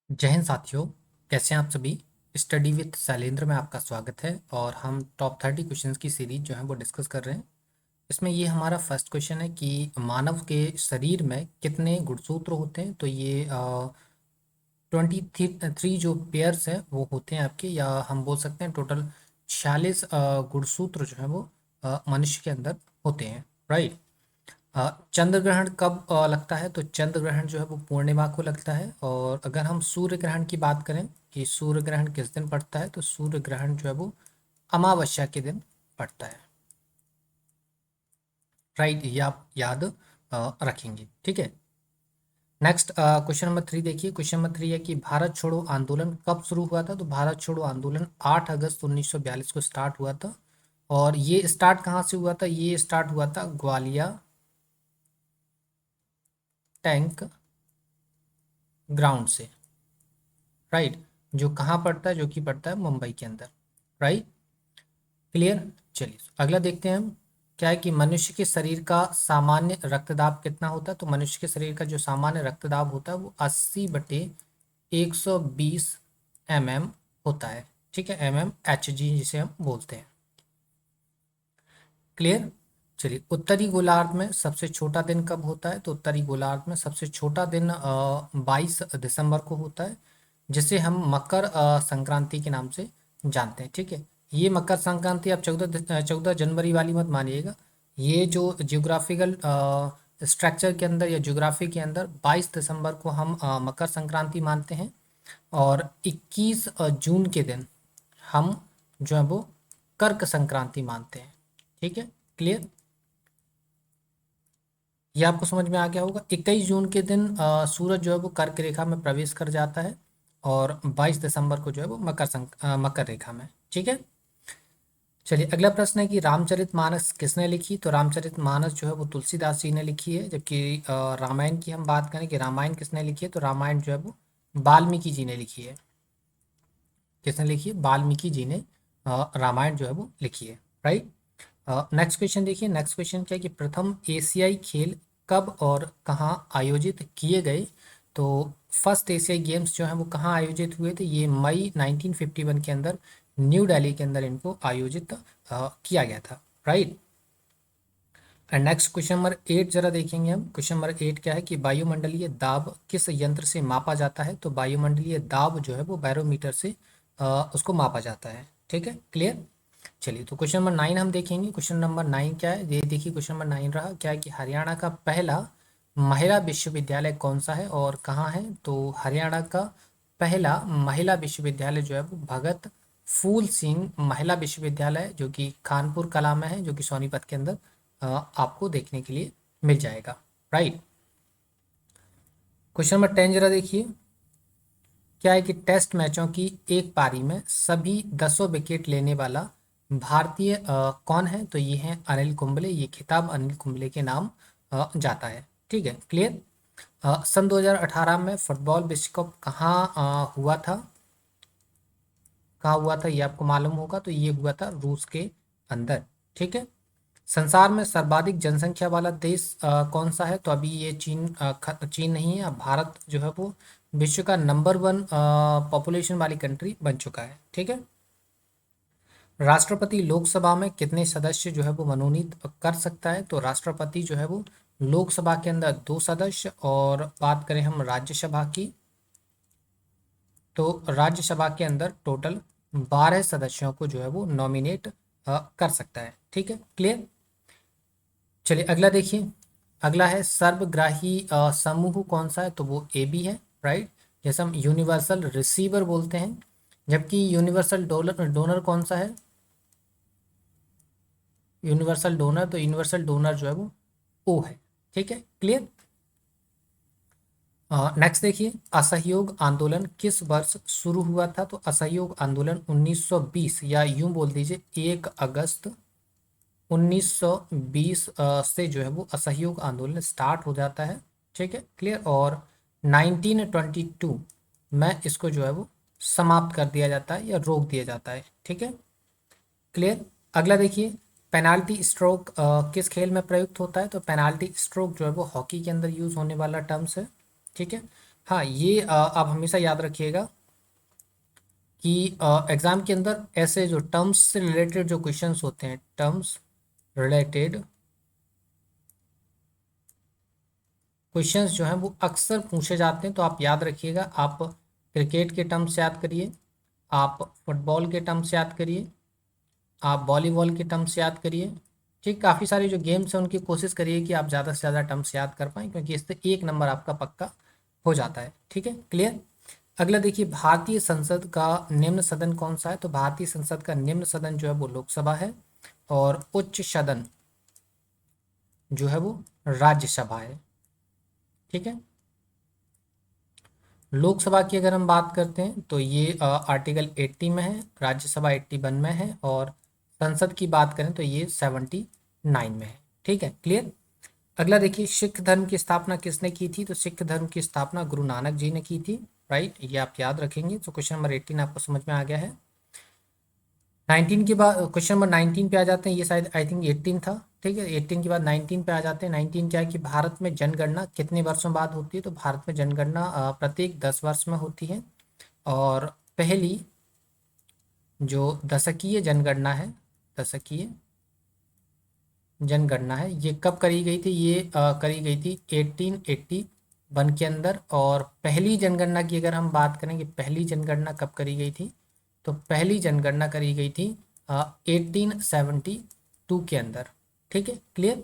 जय हिंद साथियों। कैसे हैं आप सभी। स्टडी विद शैलेंद्र में आपका स्वागत है और हम टॉप 30 क्वेश्चंस की सीरीज जो है वो डिस्कस कर रहे हैं। इसमें ये हमारा फर्स्ट क्वेश्चन है कि मानव के शरीर में कितने गुणसूत्र होते हैं। तो ये 23 जो पेयर्स हैं वो होते हैं आपके, या हम बोल सकते हैं टोटल 46 गुणसूत्र जो है वो मनुष्य के अंदर होते हैं। राइट। चंद्र ग्रहण कब लगता है। तो चंद्र ग्रहण जो है वो पूर्णिमा को लगता है। और अगर हम सूर्य ग्रहण की बात करें कि सूर्य ग्रहण किस दिन पड़ता है, तो सूर्य ग्रहण जो है वो अमावस्या के दिन पड़ता है। राइट, ये आप याद रखेंगे। ठीक है। नेक्स्ट क्वेश्चन नंबर 3 देखिए। क्वेश्चन नंबर 3 है कि भारत छोड़ो आंदोलन कब शुरू हुआ था। तो भारत छोड़ो आंदोलन 8 अगस्त 1942 को स्टार्ट हुआ था। और ये स्टार्ट कहाँ से हुआ था। ये स्टार्ट हुआ था ग्वालियर टैंक ग्राउंड से। राइट। जो कहाँ पड़ता है, जो कि पड़ता है मुंबई के अंदर। राइट। क्लियर। चलिए अगला देखते हैं हम। क्या है कि मनुष्य के शरीर का सामान्य रक्तदाब कितना होता है। तो मनुष्य के शरीर का जो सामान्य रक्तदाब होता है वो 80/120 mm होता है। ठीक है, mmHg जिसे हम बोलते हैं। क्लियर। चलिए उत्तरी गोलार्ध में सबसे छोटा दिन कब होता है। तो उत्तरी गोलार्ध में सबसे छोटा दिन 22 दिसंबर को होता है, जिसे हम मकर संक्रांति के नाम से जानते हैं। ठीक है। ये मकर संक्रांति आप 14 जनवरी वाली मत मानिएगा। ये जो जियोग्राफिकल स्ट्रक्चर के अंदर या ज्योग्राफी के अंदर 22 दिसंबर को हम मकर संक्रांति मानते हैं। और 21 जून के दिन हम जो है वो कर्क संक्रांति मानते हैं। ठीक है। क्लियर। ये आपको समझ में आ गया होगा। 21 जून के दिन सूरज जो है वो कर्क रेखा में प्रवेश कर जाता है। और 22 दिसंबर को जो है वो मकर रेखा में। ठीक है। चलिए अगला प्रश्न है कि रामचरितमानस किसने लिखी। तो रामचरितमानस जो है वो तुलसीदास जी ने लिखी है। जबकि रामायण की हम बात करें कि रामायण किसने लिखी है, तो रामायण जो है वो वाल्मीकि जी ने लिखी है। किसने लिखी है, वाल्मीकि जी ने रामायण जो है वो लिखी है। राइट। नेक्स्ट क्वेश्चन देखिए। नेक्स्ट क्वेश्चन क्या है कि प्रथम एशियाई खेल कब और कहाँ आयोजित किए गए। तो फर्स्ट एशियाई गेम्स जो हैं वो कहाँ आयोजित हुए थे। ये मई 1951 के अंदर न्यू दिल्ली के अंदर इनको आयोजित किया गया था। Right. And next question number 8 जरा देखेंगे हम। क्वेश्चन नंबर 8 क्या है कि वायुमंडलीय दाब किस यंत्र से मापा जाता है। तो वायुमंडलीय दाब जो है वो बैरोमीटर से उसको मापा जाता है। ठीक है। क्लियर। चलिए तो क्वेश्चन नंबर 9 हम देखेंगे। क्वेश्चन नंबर 9 क्या है, ये देखिए। क्वेश्चन नंबर 9 रहा क्या है कि हरियाणा का पहला महिला विश्वविद्यालय कौन सा है और कहाँ है। तो हरियाणा का पहला महिला विश्वविद्यालय जो है वो भगत फूल सिंह महिला विश्वविद्यालय है, जो कि कानपुर कला में है, जो कि सोनीपत के अंदर आपको देखने के लिए मिल जाएगा। राइट। क्वेश्चन नंबर 10 जरा देखिए। क्या है कि टेस्ट मैचों की एक पारी में सभी 10 विकेट लेने वाला भारतीय कौन है। तो ये है अनिल कुंबले। ये खिताब अनिल कुंबले के नाम जाता है। ठीक है। क्लियर। सन 2018 में फुटबॉल विश्व कप कहाँ हुआ था। कहाँ हुआ था ये आपको मालूम होगा। तो ये हुआ था रूस के अंदर। ठीक है। संसार में सर्वाधिक जनसंख्या वाला देश कौन सा है। तो अभी ये चीन नहीं है। अब भारत जो है वो विश्व का नंबर 1 पॉपुलेशन वाली कंट्री बन चुका है। ठीक है। राष्ट्रपति लोकसभा में कितने सदस्य जो है वो मनोनीत कर सकता है। तो राष्ट्रपति जो है वो लोकसभा के अंदर 2 सदस्य, और बात करें हम राज्यसभा की, तो राज्यसभा के अंदर टोटल 12 सदस्यों को जो है वो नॉमिनेट कर सकता है। ठीक है। क्लियर। चलिए अगला देखिए। अगला है सर्वग्राही समूह कौन सा है। तो वो ए बी है। राइट। जैसे हम यूनिवर्सल रिसीवर बोलते हैं। जबकि यूनिवर्सल डोनर डोनर कौन सा है। यूनिवर्सल डोनर, तो यूनिवर्सल डोनर जो है वो ओ है। ठीक है। क्लियर। नेक्स्ट देखिए। असहयोग आंदोलन किस वर्ष शुरू हुआ था। तो असहयोग आंदोलन 1920, या यूं बोल दीजिए 1 अगस्त 1920 से जो है वो असहयोग आंदोलन स्टार्ट हो जाता है। ठीक है। क्लियर। और 1922 में इसको जो है वो समाप्त कर दिया जाता है या रोक दिया जाता है। ठीक है। क्लियर। अगला देखिए। पेनाल्टी स्ट्रोक किस खेल में प्रयुक्त होता है। तो पेनाल्टी स्ट्रोक जो है वो हॉकी के अंदर यूज होने वाला टर्म्स है। ठीक है। हाँ, ये आप हमेशा याद रखिएगा कि एग्जाम के अंदर ऐसे जो टर्म्स से रिलेटेड जो क्वेश्चंस होते हैं, टर्म्स रिलेटेड क्वेश्चंस जो हैं वो अक्सर पूछे जाते हैं। तो आप याद रखिएगा, आप क्रिकेट के टर्म्स याद करिए, आप फुटबॉल के टर्म्स याद करिए, आप वॉलीबॉल के टर्म्स याद करिए। ठीक, काफ़ी सारे जो गेम्स हैं उनकी कोशिश करिए कि आप ज़्यादा से ज़्यादा टर्म्स याद कर पाएँ, क्योंकि इससे एक नंबर आपका पक्का हो जाता है। ठीक है, क्लियर। अगला देखिए, भारतीय संसद का निम्न सदन कौन सा है? तो भारतीय संसद का निम्न सदन जो है वो लोकसभा है, और उच्च सदन जो है वो राज्यसभा है। ठीक है, लोकसभा की अगर हम बात करते हैं तो ये आर्टिकल 80 में है, राज्यसभा 81 में है, और संसद की बात करें तो ये 79 में है। ठीक है, क्लियर। अगला देखिए, सिख धर्म की स्थापना किसने की थी? तो सिख धर्म की स्थापना गुरु नानक जी ने की थी। राइट, ये आप याद रखेंगे। तो क्वेश्चन नंबर 18 आपको समझ में आ गया है। 19 के बाद क्वेश्चन नंबर 19 पे आ जाते हैं, ये शायद आई थिंक 18 था। ठीक है, 18 के बाद 19 पे आ जाते हैं। 19 क्या है कि भारत में जनगणना कितने वर्षों बाद होती है? तो भारत में जनगणना प्रत्येक 10 वर्ष में होती है। और पहली जो दशकीय जनगणना है, दशकीय जनगणना है, ये कब करी गई थी? ये करी गई थी 1881 के अंदर। और पहली जनगणना की अगर हम बात करें कि पहली जनगणना कब करी गई थी, तो पहली जनगणना करी गई थी 1872 के अंदर। ठीक है, क्लियर।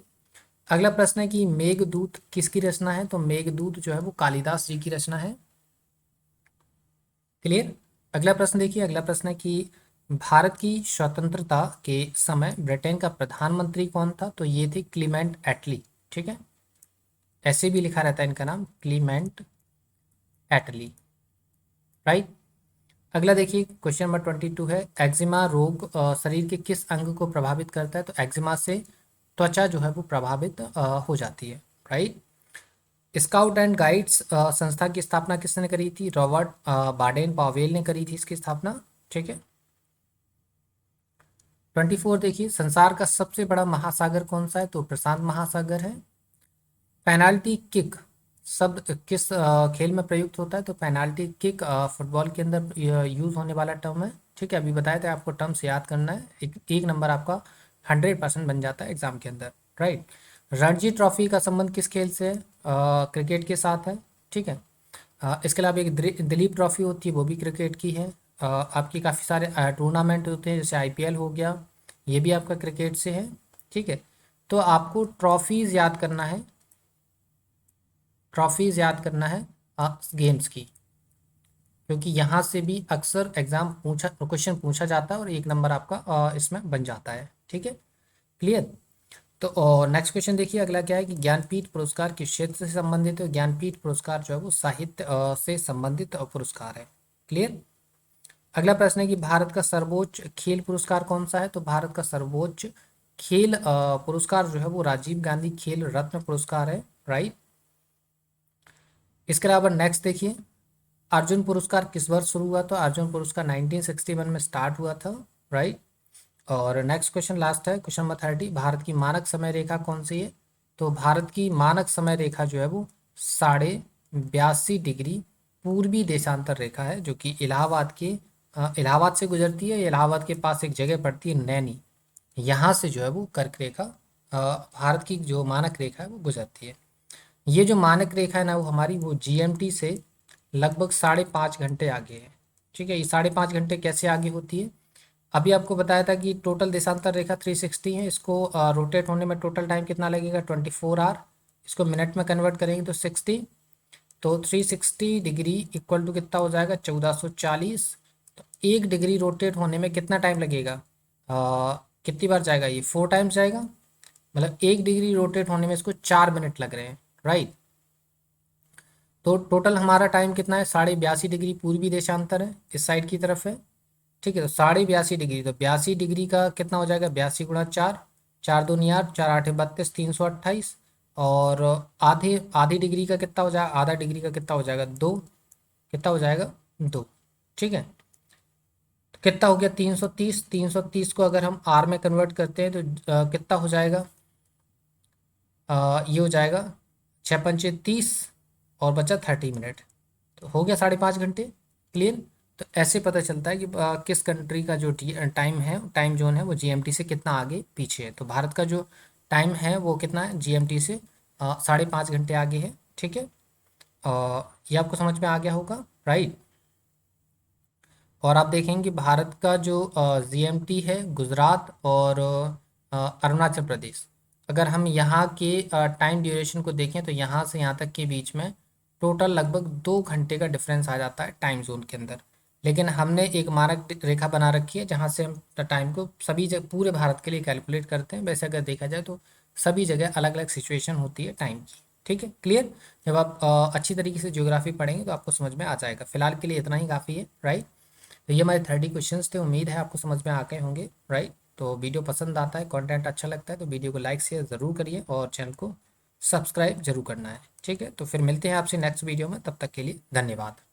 अगला प्रश्न है कि मेघदूत किसकी रचना है? तो मेघदूत जो है वो कालिदास जी की रचना है। क्लियर। अगला प्रश्न देखिए, अगला प्रश्न है कि भारत की स्वतंत्रता के समय ब्रिटेन का प्रधानमंत्री कौन था? तो ये थे क्लीमेंट एटली। ठीक है, ऐसे भी लिखा रहता है इनका नाम, क्लीमेंट एटली। राइट। अगला देखिए, क्वेश्चन नंबर 22 है, एक्जिमा रोग शरीर के किस अंग को प्रभावित करता है? तो एक्जिमा से त्वचा जो है वो प्रभावित हो जाती है। राइट। स्काउट एंड गाइड्स संस्था की स्थापना किसने करी थी? रॉबर्ट बाडेन पावेल ने करी थी इसकी स्थापना। ठीक है। 24 देखिए, संसार का सबसे बड़ा महासागर कौन सा है? तो प्रशांत महासागर है। पेनाल्टी किक शब्द किस खेल में प्रयुक्त होता है? तो पेनाल्टी किक फुटबॉल के अंदर यूज होने वाला टर्म है। ठीक है, अभी बताया था आपको टर्म्स याद करना है, एक नंबर आपका 100% बन जाता है एग्जाम के अंदर। राइट। रणजी ट्रॉफी का संबंध किस खेल से है? क्रिकेट के साथ है। ठीक है। इसके अलावा एक दिलीप ट्रॉफी होती है, वो भी क्रिकेट की है। आपकी काफ़ी सारे टूर्नामेंट होते हैं, जैसे आईपीएल हो गया, ये भी आपका क्रिकेट से है। ठीक है, तो आपको ट्रॉफीज़ याद करना है, ट्रॉफीज़ याद करना है गेम्स की, क्योंकि यहाँ से भी अक्सर एग्जाम क्वेश्चन पूछा जाता है और एक नंबर आपका इसमें बन जाता है। ठीक है, क्लियर। तो नेक्स्ट क्वेश्चन देखिए, अगला क्या है कि ज्ञानपीठ पुरस्कार किस क्षेत्र से संबंधित है? ज्ञानपीठ पुरस्कार जो है वो साहित्य से संबंधित पुरस्कार है। क्लियर। अगला प्रश्न है कि भारत का सर्वोच्च खेल पुरस्कार कौन सा है? तो भारत का सर्वोच्च खेल पुरस्कार जो है वो राजीव गांधी खेल रत्न पुरस्कार है। राइट। इसके अलावा नेक्स्ट देखिए, अर्जुन पुरस्कार किस वर्ष शुरू हुआ? तो अर्जुन पुरस्कार 1961 में स्टार्ट हुआ था। राइट। और नेक्स्ट क्वेश्चन लास्ट है, क्वेश्चन नंबर 30, भारत की मानक समय रेखा कौन सी है? तो भारत की मानक समय रेखा जो है वो 82.5 डिग्री पूर्वी देशांतर रेखा है, जो कि इलाहाबाद के इलाहाबाद से गुजरती है। इलाहाबाद के पास एक जगह पड़ती है नैनी, यहाँ से जो है वो कर्क रेखा भारत की जो मानक रेखा है वो गुजरती है। ये जो मानक रेखा है ना, वो हमारी वो जीएमटी से लगभग 5.5 घंटे आगे है। ठीक है, ये 5.5 घंटे कैसे आगे होती है? अभी आपको बताया था कि टोटल देशांतर रेखा 360 है, इसको रोटेट होने में टोटल टाइम कितना लगेगा? 24 आवर। इसको मिनट में कन्वर्ट करेंगे तो 60, तो 360 डिग्री इक्वल टू कितना हो जाएगा? 1440। तो 1 डिग्री रोटेट होने में कितना टाइम लगेगा? कितनी बार जाएगा? ये 4 टाइम्स जाएगा, मतलब 1 डिग्री रोटेट होने में इसको 4 मिनट लग रहे हैं। राइट। तो टोटल हमारा टाइम कितना है? 82.5 डिग्री पूर्वी देशांतर है, इस साइड की तरफ है। ठीक है, तो 82.5 डिग्री, तो 82 डिग्री का कितना हो जाएगा? 82 × 4, 4 दूनी 8, 4 8 32, 328। और आधे आधी डिग्री का कितना हो जाएगा? आधा डिग्री का कितना हो जाएगा? 2। कितना हो जाएगा? 2। ठीक है, तो कितना हो गया? 330। 330 को अगर हम आर में कन्वर्ट करते हैं तो कितना हो जाएगा? ये हो जाएगा 6 × 5 = 30, और बचा 30 मिनट। तो हो गया 5.5 घंटे। क्लियर। तो ऐसे पता चलता है कि किस कंट्री का जो टाइम है, टाइम जोन है, वो जीएमटी से कितना आगे पीछे है। तो भारत का जो टाइम है वो कितना है, जीएमटी से 5.5 घंटे आगे है। ठीक है। ये आपको समझ में आ गया होगा, राइट। और आप देखेंगे भारत का जो जीएमटी है, गुजरात और अरुणाचल प्रदेश, अगर हम यहाँ के टाइम ड्यूरेशन को देखें तो यहाँ से यहाँ तक के बीच में टोटल लगभग 2 घंटे का डिफरेंस आ जाता है टाइम जोन के अंदर। लेकिन हमने एक मानक रेखा बना रखी है जहाँ से हम टाइम को सभी जगह पूरे भारत के लिए कैलकुलेट करते हैं। वैसे अगर देखा जाए तो सभी जगह अलग अलग सिचुएशन होती है टाइम की। ठीक है, क्लियर। जब आप अच्छी तरीके से ज्योग्राफी पढ़ेंगे तो आपको समझ में आ जाएगा। फिलहाल के लिए इतना ही काफ़ी है, राइट। तो ये हमारे 30 क्वेश्चंस थे। उम्मीद है आपको समझ में आ गए होंगे, राइट। तो वीडियो पसंद आता है, कंटेंट अच्छा लगता है तो वीडियो को लाइक शेयर ज़रूर करिए और चैनल को सब्सक्राइब जरूर करना है। ठीक है, तो फिर मिलते हैं आपसे नेक्स्ट वीडियो में। तब तक के लिए धन्यवाद।